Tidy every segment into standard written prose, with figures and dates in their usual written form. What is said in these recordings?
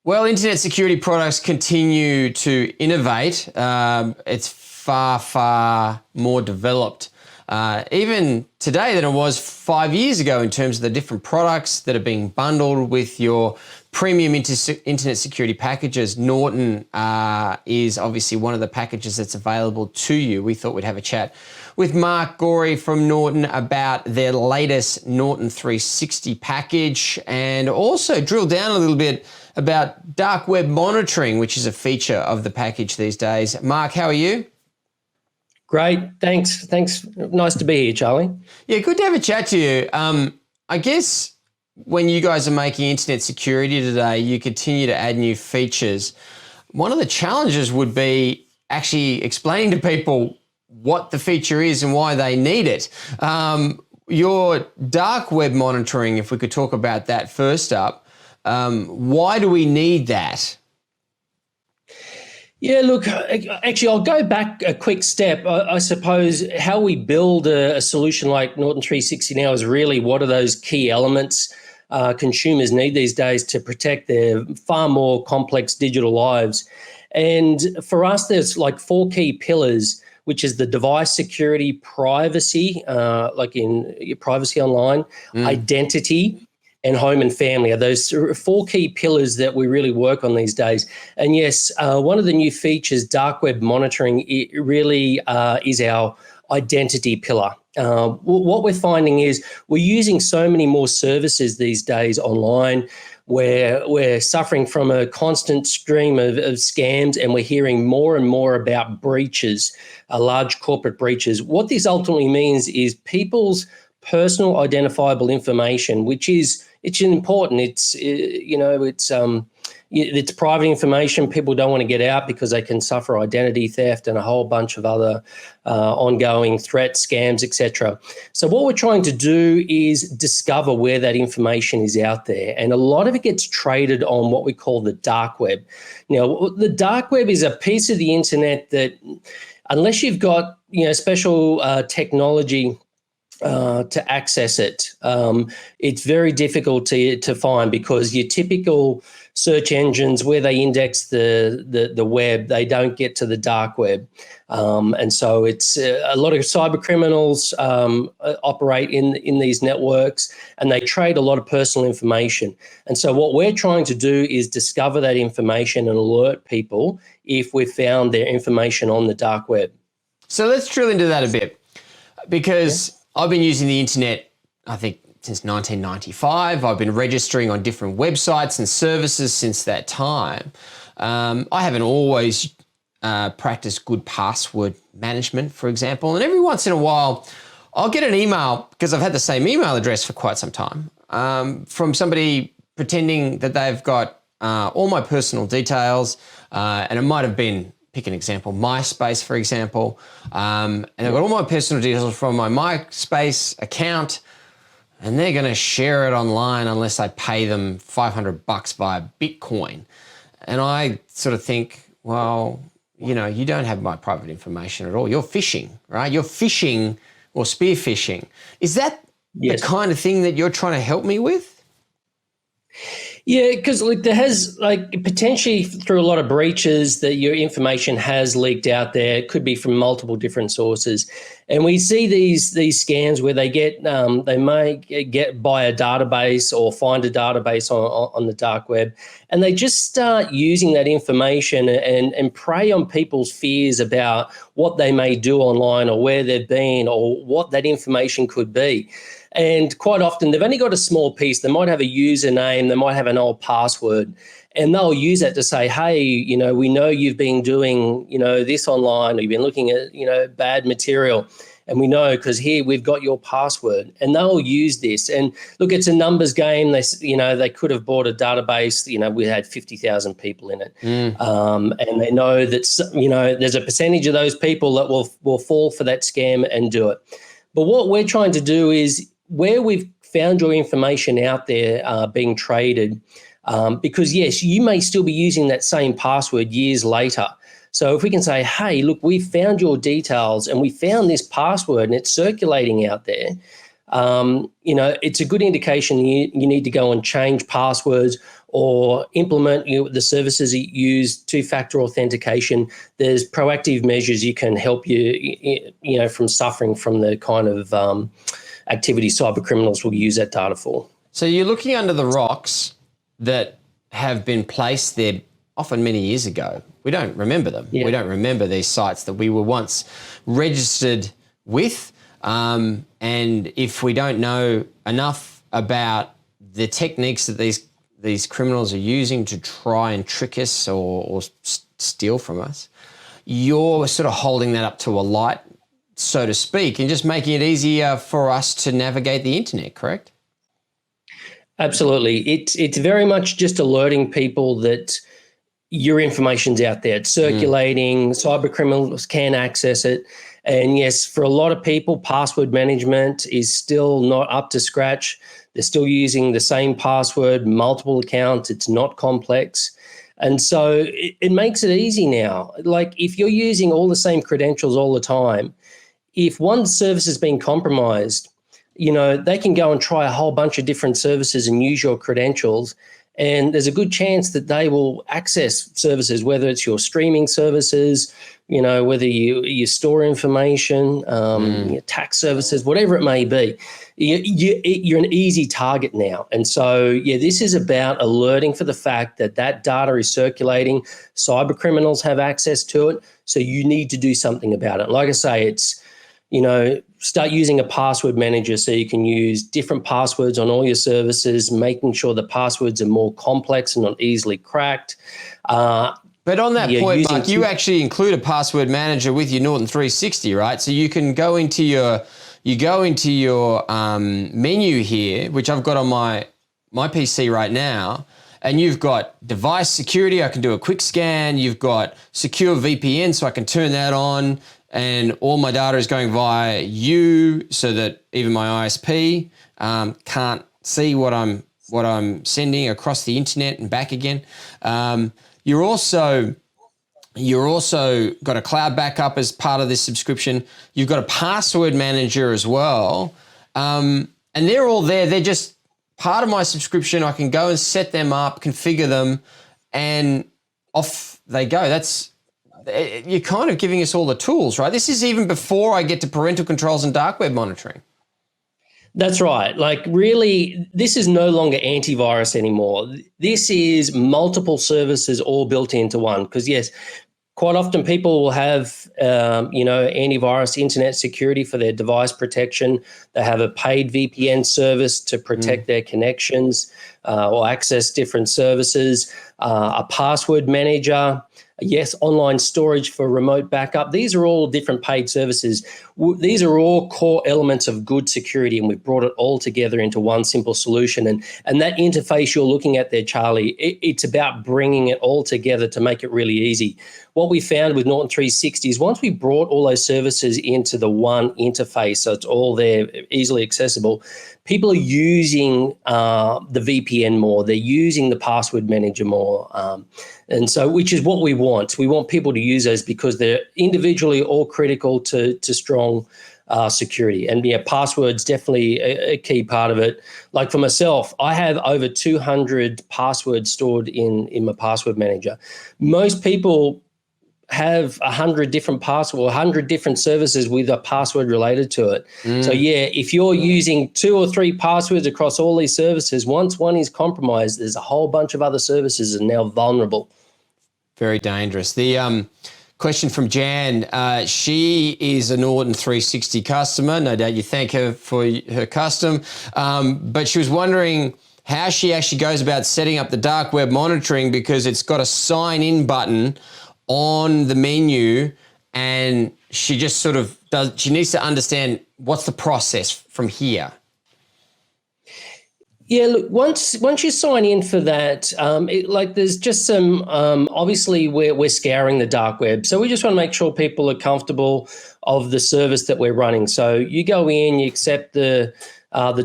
Well, internet security products continue to innovate. It's far, far more developed even today than it was 5 years ago in terms of the different products that are being bundled with your premium internet security packages. Norton is obviously one of the packages that's available to you. We thought we'd have a chat with Mark Gorrie from Norton about their latest Norton 360 package, and also drill down a little bit about dark web monitoring, which is a feature of the package these days. Mark, how are you? Great, thanks. Nice to be here, Charlie. Yeah, good to have a chat to you. I guess when you guys are making internet security today, you continue to add new features. One of the challenges would be actually explaining to people what the feature is and why they need it. Your dark web monitoring, if we could talk about that first up, why do we need that? Yeah, look, actually, I'll go back a quick step. I suppose how we build a solution like Norton 360 now is really what are those key elements consumers need these days to protect their far more complex digital lives. And for us, there's like 4 key pillars, which is the device security, privacy, like in your privacy online, identity, and home and family are those 4 key pillars that we really work on these days. And yes, one of the new features, dark web monitoring, it really is our identity pillar. What we're finding is we're using so many more services these days online, where we're suffering from a constant stream of scams, and we're hearing more and more about breaches, large corporate breaches. What this ultimately means is people's personal identifiable information, which is it's important. It's private information. People don't want to get out because they can suffer identity theft and a whole bunch of other ongoing threats, scams, etc. So what we're trying to do is discover where that information is out there, and a lot of it gets traded on what we call the dark web. Now, the dark web is a piece of the internet that, unless you've got special technology to access it, it's very difficult to find, because your typical search engines, where they index the web, they don't get to the dark web. And so it's a lot of cyber criminals operate in these networks, and they trade a lot of personal information. And so what we're trying to do is discover that information and alert people if we've found their information on the dark web. So let's drill into that a bit, because I've been using the internet, I think, since 1995. I've been registering on different websites and services since that time. I haven't always practiced good password management, for example. And every once in a while, I'll get an email, because I've had the same email address for quite some time, from somebody pretending that they've got all my personal details, and it might have been, pick an example, MySpace, for example. And I've got all my personal details from my MySpace account, and they're going to share it online unless I pay them $500 via Bitcoin. And I sort of think, well, you don't have my private information at all. You're phishing, right? You're phishing or spear phishing. Is that the kind of thing that you're trying to help me with? Yeah, because there has potentially through a lot of breaches that your information has leaked out there. It could be from multiple different sources, and we see these scams where they may get by a database or find a database on the dark web, and they just start using that information and prey on people's fears about what they may do online, or where they've been, or what that information could be. And quite often they've only got a small piece. They might have a username, they might have an old password, and they'll use that to say, hey, we know you've been doing, this online, or you've been looking at, bad material. And we know because here we've got your password, and they'll use this. And look, it's a numbers game. They could have bought a database. We had 50,000 people in it, and they know that there's a percentage of those people that will fall for that scam and do it. But what we're trying to do is, where we've found your information out there being traded, because yes, you may still be using that same password years later. So if we can say, hey, look, we found your details and we found this password and it's circulating out there, it's a good indication you need to go and change passwords, or implement the services that use two-factor authentication. There's proactive measures you can help you from suffering from the kind of activity cyber criminals will use that data for. So you're looking under the rocks that have been placed there often many years ago. We don't remember them. Yeah. We don't remember these sites that we were once registered with. And if we don't know enough about the techniques that these criminals are using to try and trick us or steal from us, you're sort of holding that up to a light, so to speak, and just making it easier for us to navigate the internet, correct? Absolutely. It's very much just alerting people that your information's out there. It's circulating. Cyber criminals can access it. And yes, for a lot of people, password management is still not up to scratch. They're still using the same password, multiple accounts. It's not complex. And so it makes it easy now. Like if you're using all the same credentials all the time, if one service has been compromised, they can go and try a whole bunch of different services and use your credentials. And there's a good chance that they will access services, whether it's your streaming services, whether you store information, your tax services, whatever it may be. You're an easy target now. And so, this is about alerting for the fact that data is circulating. Cyber criminals have access to it. So you need to do something about it. Like I say, it's, start using a password manager so you can use different passwords on all your services, making sure the passwords are more complex and not easily cracked. But on that point, Mark, you actually include a password manager with your Norton 360, right? So you can go into your menu here, which I've got on my PC right now, and you've got device security. I can do a quick scan. You've got secure VPN, so I can turn that on, and all my data is going via you, so that even my ISP can't see what I'm sending across the internet and back again. You're also got a cloud backup as part of this subscription. You've got a password manager as well. And they're all there. They're just part of my subscription. I can go and set them up, configure them, and off they go. You're kind of giving us all the tools, right? This is even before I get to parental controls and dark web monitoring. That's right. Like really, this is no longer antivirus anymore. This is multiple services all built into one. Because yes, quite often people will have, antivirus internet security for their device protection. They have a paid VPN service to protect their connections or access different services, a password manager. Yes, online storage for remote backup. These are all different paid services. These are all core elements of good security, and we've brought it all together into one simple solution. And that interface you're looking at there, Charlie, it's about bringing it all together to make it really easy. What we found with Norton 360 is once we brought all those services into the one interface, so it's all there, easily accessible, people are using the VPN more. They're using the password manager more. And so, which is what we want. We want people to use those because they're individually all critical to strong security. And passwords definitely a key part of it. Like for myself, I have over 200 passwords stored in my password manager. Most people have 100 different passwords, 100 different services with a password related to it. So if you're using 2 or 3 passwords across all these services, once one is compromised, there's a whole bunch of other services are now vulnerable. Very dangerous. The question from Jan, she is a Norton 360 customer. No doubt you thank her for her custom, but she was wondering how she actually goes about setting up the dark web monitoring, because it's got a sign in button on the menu, and she just sort of she needs to understand what's the process from here. Yeah, look, once you sign in for that, there's just some, obviously we're scouring the dark web. So we just want to make sure people are comfortable of the service that we're running. So you go in, you accept the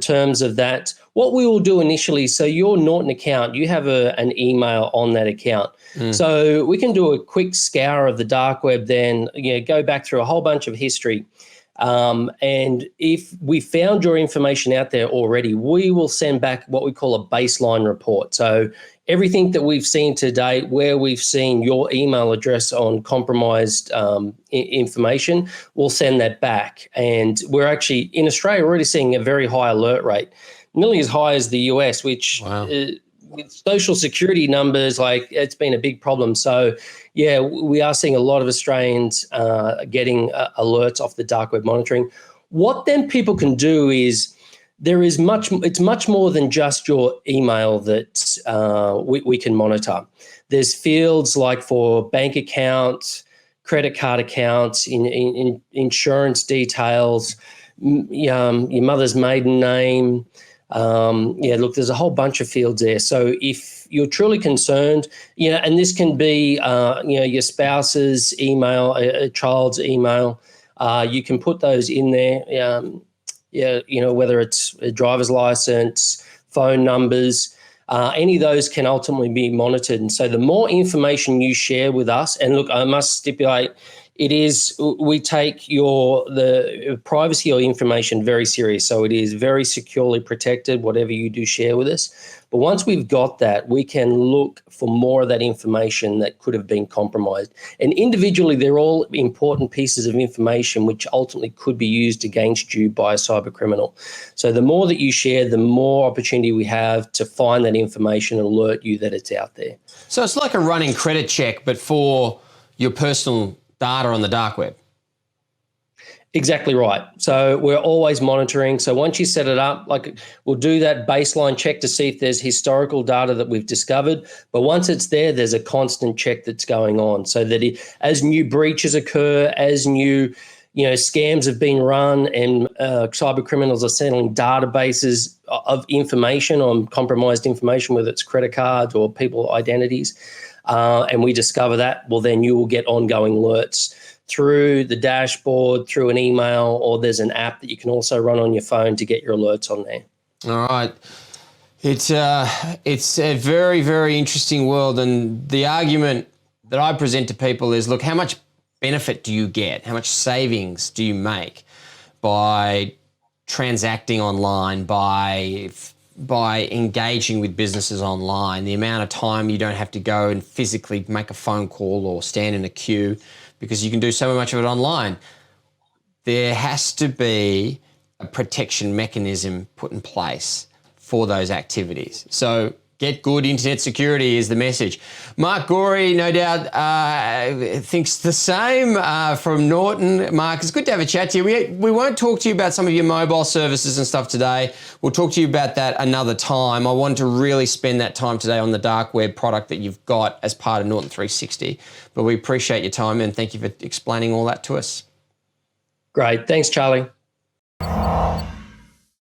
terms of that. What we will do initially, so your Norton account, you have an email on that account. So we can do a quick scour of the dark web, then go back through a whole bunch of history. And if we found your information out there already, we will send back what we call a baseline report. So everything that we've seen today, where we've seen your email address on compromised information, we'll send that back. And we're actually, in Australia, already seeing a very high alert rate, nearly as high as the US, which with social security numbers, like, it's been a big problem. So, yeah, we are seeing a lot of Australians getting alerts off the dark web monitoring. What then people can do is, it's much more than just your email that we can monitor. There's fields like for bank accounts, credit card accounts, in insurance details, your mother's maiden name. Look, there's a whole bunch of fields there. So if you're truly concerned, and this can be, your spouse's email, a child's email, you can put those in there. Whether it's a driver's license, phone numbers, any of those can ultimately be monitored. And so the more information you share with us, and look, I must stipulate, we take the privacy of information very serious. So it is very securely protected, whatever you do share with us. But once we've got that, we can look for more of that information that could have been compromised. And individually, they're all important pieces of information which ultimately could be used against you by a cyber criminal. So the more that you share, the more opportunity we have to find that information and alert you that it's out there. So it's like a running credit check, but for your personal data on the dark web. Exactly right. So we're always monitoring. So once you set it up, like, we'll do that baseline check to see if there's historical data that we've discovered. But once it's there, there's a constant check that's going on, so that as new breaches occur, as new scams have been run, and cyber criminals are selling databases of information on compromised information, whether it's credit cards or people identities, and we discover that, well, then you will get ongoing alerts through the dashboard, through an email, or there's an app that you can also run on your phone to get your alerts on there. All right. It's a very, very interesting world. And the argument that I present to people is, look, how much benefit do you get? How much savings do you make by transacting online, by engaging with businesses online? The amount of time you don't have to go and physically make a phone call or stand in a queue, because you can do so much of it online. There has to be a protection mechanism put in place for those activities. So get good internet security is the message. Mark Gorrie, no doubt, thinks the same from Norton. Mark, it's good to have a chat to you. We won't talk to you about some of your mobile services and stuff today. We'll talk to you about that another time. I wanted to really spend that time today on the dark web product that you've got as part of Norton 360. But we appreciate your time, and thank you for explaining all that to us. Great. Thanks, Charlie.